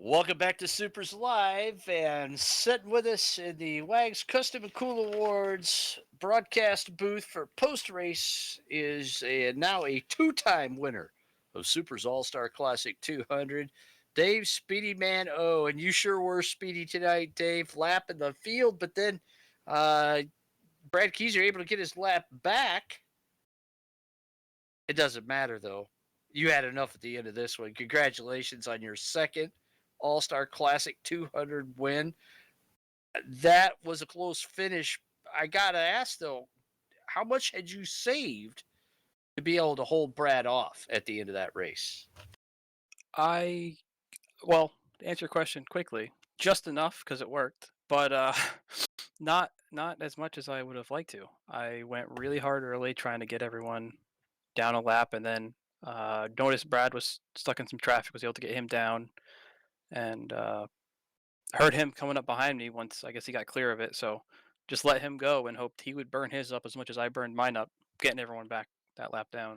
Welcome back to Supers Live, and sitting with us in the Wags Custom and Cool Awards broadcast booth for post race is now a two-time winner of Supers All-Star Classic 200, Dave Speedy Man O. And you sure were speedy tonight, Dave, lapping the field, but then uh, Brad Keyser able to get his lap back. It doesn't matter, though. You had enough at the end of this one. Congratulations on your second All Star Classic 200 win. That was a close finish. I got to ask, though, how much had you saved to be able to hold Brad off at the end of that race? I well, to answer your question quickly, just enough because it worked, but not as much as I would have liked to. I went really hard early trying to get everyone down a lap, and then noticed Brad was stuck in some traffic. Was able to get him down, and heard him coming up behind me once I guess he got clear of it. So just let him go and hoped he would burn his up as much as I burned mine up, getting everyone back that lap down.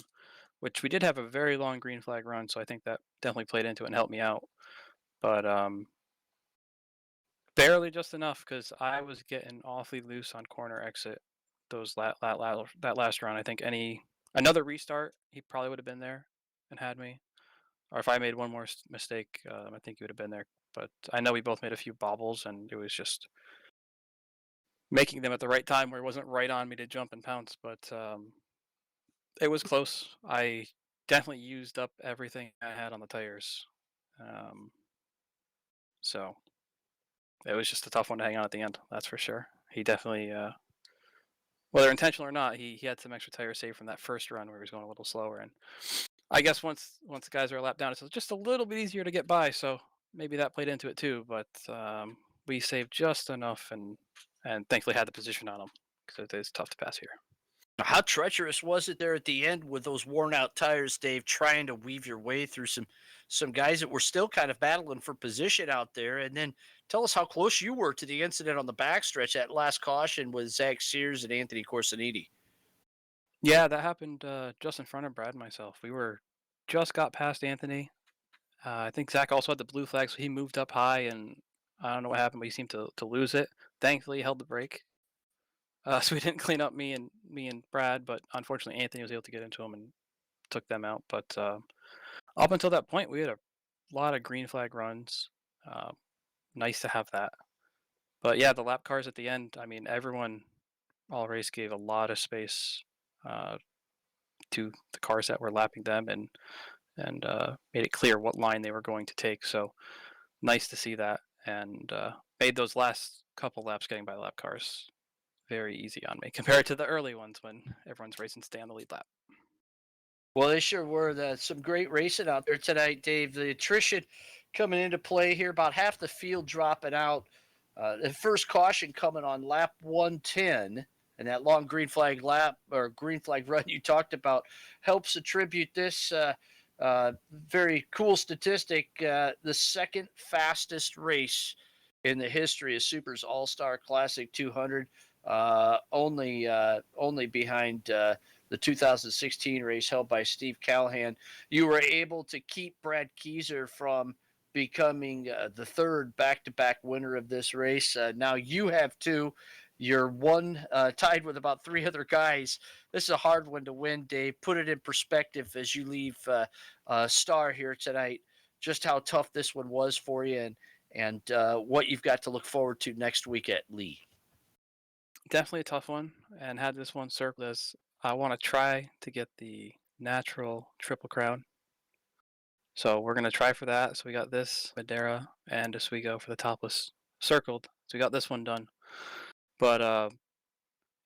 Which we did have a very long green flag run, so I think that definitely played into it and helped me out. But barely just enough because I was getting awfully loose on corner exit that last round. I think another restart, he probably would have been there and had me. Or if I made one more mistake, I think he would have been there. But I know we both made a few bobbles, and it was just making them at the right time where it wasn't right on me to jump and pounce. But it was close. I definitely used up everything I had on the tires. Um, so it was just a tough one to hang on at the end. That's for sure. He definitely whether intentional or not, he had some extra tires saved from that first run where he was going a little slower. And I guess once the guys are a lap down, it's just a little bit easier to get by. So maybe that played into it too. But we saved just enough, and thankfully had the position on him because it is tough to pass here. How treacherous was it there at the end with those worn out tires, Dave, trying to weave your way through some guys that were still kind of battling for position out there? And then tell us how close you were to the incident on the backstretch, that last caution with Zach Sears and Anthony Corsiniti. Yeah, that happened just in front of Brad and myself. We were just got past Anthony. I think Zach also had the blue flag, so he moved up high, and I don't know what happened, but he seemed to lose it. Thankfully, he held the brake. So we didn't clean up me and Brad, but unfortunately Anthony was able to get into him and took them out. But up until that point, we had a lot of green flag runs. Uh, nice to have that. But yeah, the lap cars at the end. I mean, everyone all race gave a lot of space uh, to the cars that were lapping them, and made it clear what line they were going to take. So nice to see that, and made those last couple laps getting by lap cars very easy on me compared to the early ones when everyone's racing to stay on the lead lap. Well, they sure were. Some great racing out there tonight, Dave. The attrition coming into play here, about half the field dropping out. The first caution coming on lap 110, and that long green flag lap or green flag run you talked about helps attribute this very cool statistic. The second fastest race in the history of Super's All Star Classic 200, only behind. The 2016 race held by Steve Callahan. You were able to keep Brad Keyser from becoming the third back-to-back winner of this race. Now you have two. You're one tied with about three other guys. This is a hard one to win, Dave. Put it in perspective as you leave Star here tonight. Just how tough this one was for you, and what you've got to look forward to next week at Lee. Definitely a tough one, and had this one circled as I want to try to get the natural triple crown. So we're gonna try for that. So we got this Madeira and Oswego for the topless circled. So we got this one done. But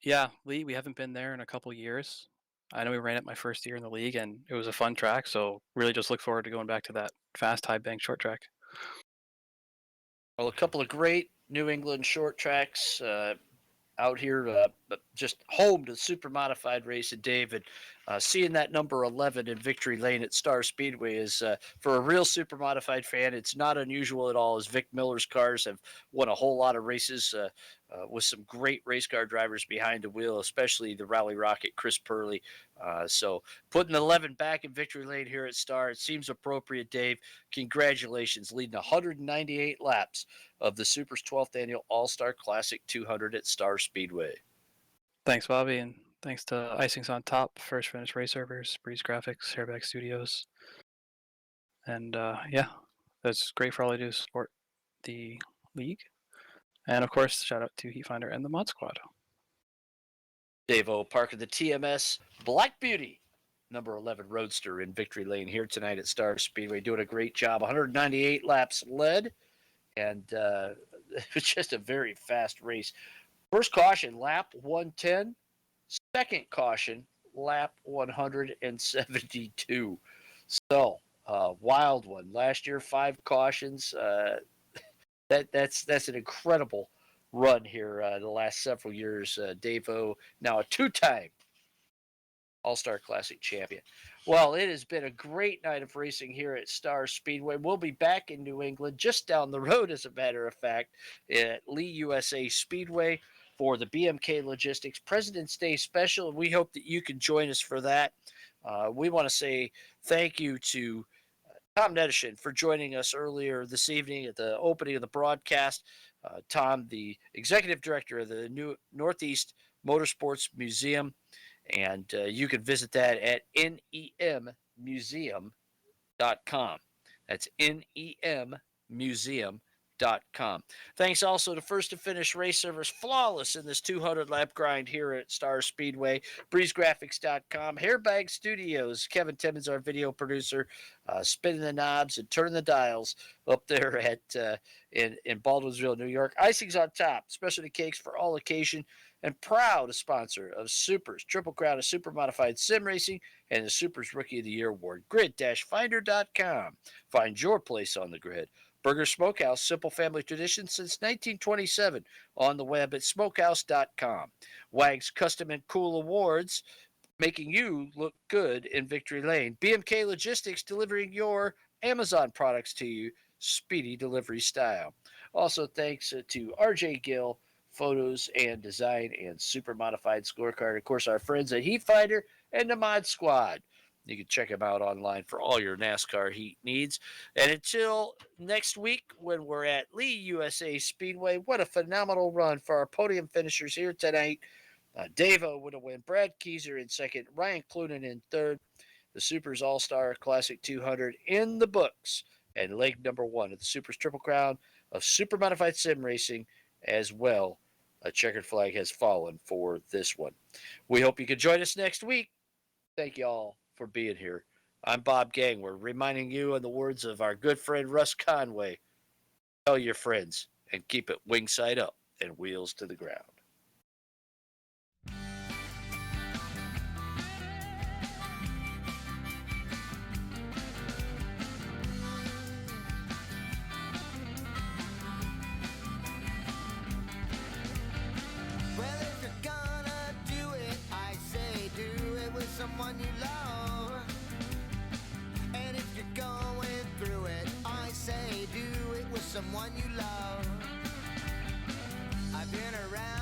yeah, Lee, we haven't been there in a couple years. I know we ran it my first year in the league, and it was a fun track. So really, just look forward to going back to that fast high bank short track. Well, a couple of great New England short tracks out here, just home to super modified racing, David. Seeing that number 11 in victory lane at Star Speedway is, for a real super modified fan, it's not unusual at all, as Vic Miller's cars have won a whole lot of races with some great race car drivers behind the wheel, especially the Rally Rocket Chris Purley. So putting 11 back in victory lane here at Star, it seems appropriate, Dave. Congratulations, leading 198 laps of the SUPRS 12th Annual All-Star Classic 200 at Star Speedway. Thanks, Bobby, and thanks to Icings on Top, First Finish Race Servers, Breeze Graphics, Hairback Studios. And yeah, that's great for all they do to support the league. And of course, shout out to Heatfinder and the Mod Squad. Dave-O parking the TMS Black Beauty, number 11 Roadster in victory lane here tonight at Star Speedway, doing a great job. 198 laps led, and it was just a very fast race. First caution, lap 110. Second caution, lap 172. So, wild one. Last year, 5 cautions. That's an incredible run here the last several years. Dave-O, now a 2-time All-Star Classic champion. Well, it has been a great night of racing here at Star Speedway. We'll be back in New England, just down the road, as a matter of fact, at Lee USA Speedway for the BMK Logistics President's Day special. And we hope that you can join us for that. We want to say thank you to Tom Nedishin for joining us earlier this evening at the opening of the broadcast. Tom, the executive director of the New Northeast Motorsports Museum, and you can visit that at nemmuseum.com. That's nemmuseum.com. Thanks also to First to Finish Race Servers, flawless in this 200 lap grind here at Star Speedway. BreezeGraphics.com, Hairbag Studios. Kevin Timmons, our video producer, spinning the knobs and turning the dials up there at in Baldwinsville, New York. Icings on Top, specialty cakes for all occasion, and proud sponsor of SUPRS Triple Crown of Supermodified Sim Racing and the SUPRS Rookie of the Year Award. Grid-finder.com. Find your place on the grid. Burger Smokehouse, simple family tradition since 1927. On the web at smokehouse.com. Wags Custom and Cool Awards, making you look good in victory lane. BMK Logistics, delivering your Amazon products to you, speedy delivery style. Also, thanks to RJ Gill, Photos and Design and Supermodified Scorecard. Of course, our friends at Heatfinder and the Mod Squad. You can check them out online for all your NASCAR heat needs. And until next week, when we're at Lee USA Speedway, what a phenomenal run for our podium finishers here tonight. Dave-O with a win, Brad Keyser in second, Ryan Clunan in third. The SUPRS All-Star Classic 200 in the books, and leg number 1 of the SUPRS Triple Crown of Supermodified Sim Racing as well. A checkered flag has fallen for this one. We hope you can join us next week. Thank you all for being here. I'm Bob Gangwer, reminding you, in the words of our good friend Russ Conway, tell your friends and keep it wing side up and wheels to the ground. Well, if you're gonna do it, I say do it with someone you love. And if you're going through it, I say do it with someone you love. I've been around